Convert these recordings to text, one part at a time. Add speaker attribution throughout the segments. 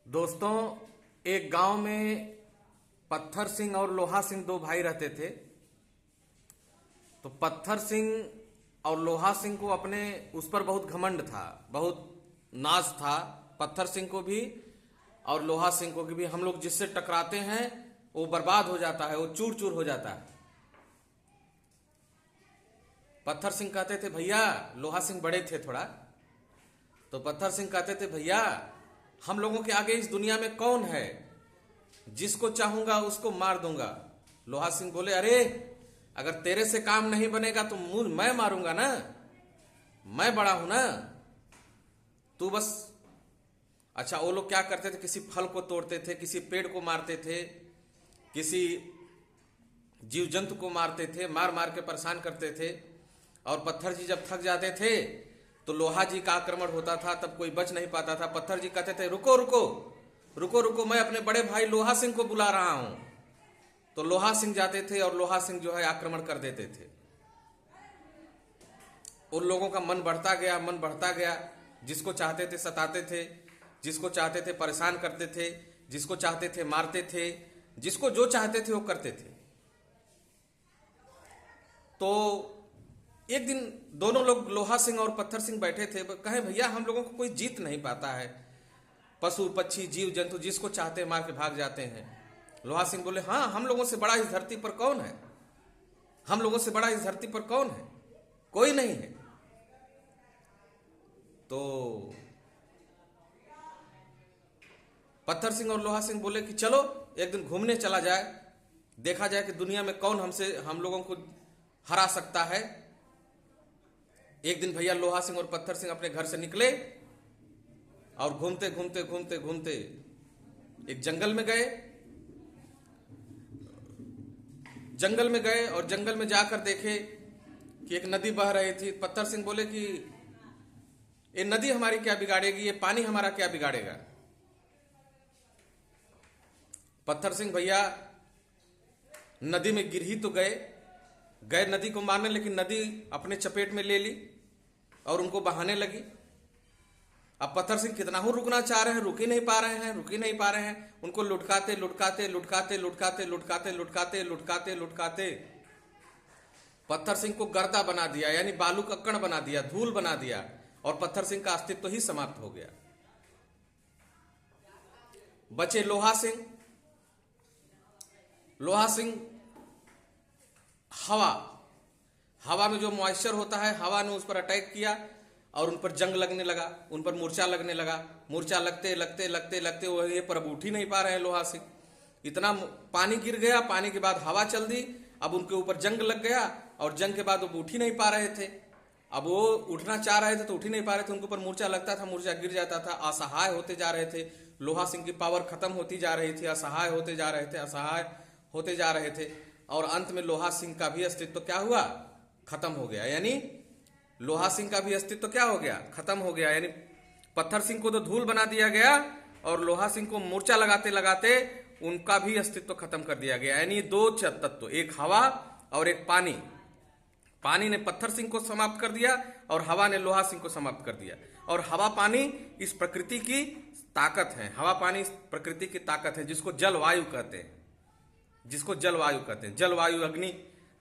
Speaker 1: दोस्तों, एक गांव में पत्थर सिंह और लोहा सिंह दो भाई रहते थे। तो पत्थर सिंह और लोहा सिंह को अपने उस पर बहुत घमंड था, बहुत नाज था। पत्थर सिंह को भी और लोहा सिंह को भी हम लोग जिससे टकराते हैं वो बर्बाद हो जाता है, वो चूर चूर हो जाता है। पत्थर सिंह कहते थे भैया, लोहा सिंह बड़े थे थोड़ा, तो पत्थर सिंह कहते थे भैया हम लोगों के आगे इस दुनिया में कौन है, जिसको चाहूंगा उसको मार दूंगा। लोहा सिंह बोले अरे अगर तेरे से काम नहीं बनेगा तो मुझ मैं मारूंगा ना, मैं बड़ा हूं ना, तू बस। अच्छा, वो लोग क्या करते थे, किसी फल को तोड़ते थे, किसी पेड़ को मारते थे, किसी जीव जंतु को मारते थे, मार मार के परेशान करते थे। और पत्थर जी जब थक जाते थे तो लोहा जी का आक्रमण होता था, तब कोई बच नहीं पाता था। पत्थर जी कहते थे रुको रुको रुको रुको, मैं अपने बड़े भाई लोहा सिंह को बुला रहा हूं। तो लोहा सिंह जाते थे और लोहा सिंह जो है आक्रमण कर देते थे। उन लोगों का मन बढ़ता गया, मन बढ़ता गया। जिसको चाहते थे सताते थे, जिसको चाहते थे परेशान करते थे, जिसको चाहते थे मारते थे, जिसको जो चाहते थे वो करते थे। तो एक दिन दोनों लोग लोहा सिंह और पत्थर सिंह बैठे थे, कहे भैया हम लोगों को कोई जीत नहीं पाता है, पशु पक्षी जीव जंतु जिसको चाहते मार के भाग जाते हैं। लोहा सिंह बोले हाँ, हम लोगों से बड़ा इस धरती पर कौन है, हम लोगों से बड़ा इस धरती पर कौन है, कोई नहीं है। तो पत्थर सिंह और लोहा सिंह बोले कि चलो एक दिन घूमने चला जाए, देखा जाए कि दुनिया में कौन हम लोगों को हरा सकता है। एक दिन भैया लोहा सिंह और पत्थर सिंह अपने घर से निकले और घूमते घूमते घूमते घूमते एक जंगल में गए। जंगल में गए और जंगल में जाकर देखे कि एक नदी बह रही थी। पत्थर सिंह बोले कि ये नदी हमारी क्या बिगाड़ेगी, ये पानी हमारा क्या बिगाड़ेगा। पत्थर सिंह भैया नदी में गिर ही तो गए नदी को मारने, लेकिन नदी अपने चपेट में ले ली और उनको बहाने लगी। अब पत्थर सिंह कितना ही रुकना चाह रहे हैं, रुक ही नहीं पा रहे हैं। उनको लुढ़काते लुढ़काते लुढ़काते लुढ़काते लुढ़काते लुढ़काते लुढ़काते लुढ़काते पत्थर सिंह को गर्दा बना दिया, यानी बालू का कण बना दिया, धूल बना दिया, और पत्थर सिंह का अस्तित्व ही समाप्त हो गया। बचे लोहा सिंह। लोहा सिंह हवा में जो मॉइस्चर होता है, हवा ने उस पर अटैक किया और उन पर जंग लगने लगा, उन पर मूर्छा लगने लगा। मूर्छा लगते लगते लगते लगते वो ये पर अब उठ ही नहीं पा रहे हैं लोहा सिंह। इतना पानी गिर गया, पानी के बाद हवा चल दी, अब उनके ऊपर जंग लग गया और जंग के बाद वो उठ ही नहीं पा रहे थे। अब वो उठना चाह रहे थे तो उठ ही नहीं पा रहे थे, उनके ऊपर मूर्छा लगता था, मूर्छा गिर जाता था, असहाय होते जा रहे थे। लोहा सिंह की पावर खत्म होती जा रही थी, असहाय होते जा रहे थे, असहाय होते जा रहे थे। और अंत में लोहा सिंह का भी अस्तित्व क्या हुआ, खत्म हो गया। यानी लोहा सिंह का भी अस्तित्व क्या हो गया, खत्म हो गया। यानी पत्थर सिंह को तो धूल बना दिया गया और लोहा सिंह को मूर्छा लगाते लगाते उनका भी अस्तित्व खत्म कर दिया गया। यानी दो तत्व, एक हवा और एक पानी। पानी ने पत्थर सिंह को समाप्त कर दिया और हवा ने लोहा सिंह को समाप्त कर दिया। और हवा पानी इस प्रकृति की ताकत है, हवा पानी इस प्रकृति की ताकत है, जिसको जलवायु कहते हैं, जिसको जलवायु कहते हैं। जलवायु, अग्नि,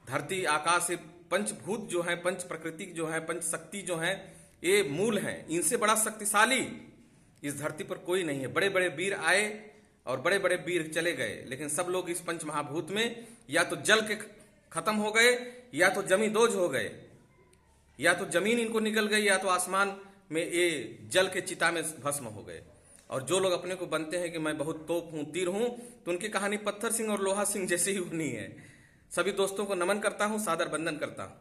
Speaker 1: धरती, आकाश, पंचभूत जो है, पंच प्रकृति जो है, पंच शक्ति जो है, ये मूल है। इनसे बड़ा शक्तिशाली इस धरती पर कोई नहीं है। बड़े बड़े वीर आए और बड़े बड़े वीर चले गए, लेकिन सब लोग इस पंच महाभूत में या तो जल के खत्म हो गए, या तो जमींदोज हो गए, या तो जमीन इनको निकल गई, या तो आसमान में ये जल के चिता में भस्म हो गए। और जो लोग अपने को बनते हैं कि मैं बहुत तोप हूं, तीर हूं, तो उनकी कहानी पत्थर सिंह और लोहा सिंह जैसी ही बनी है। सभी दोस्तों को नमन करता हूं, सादर वंदन करता हूं।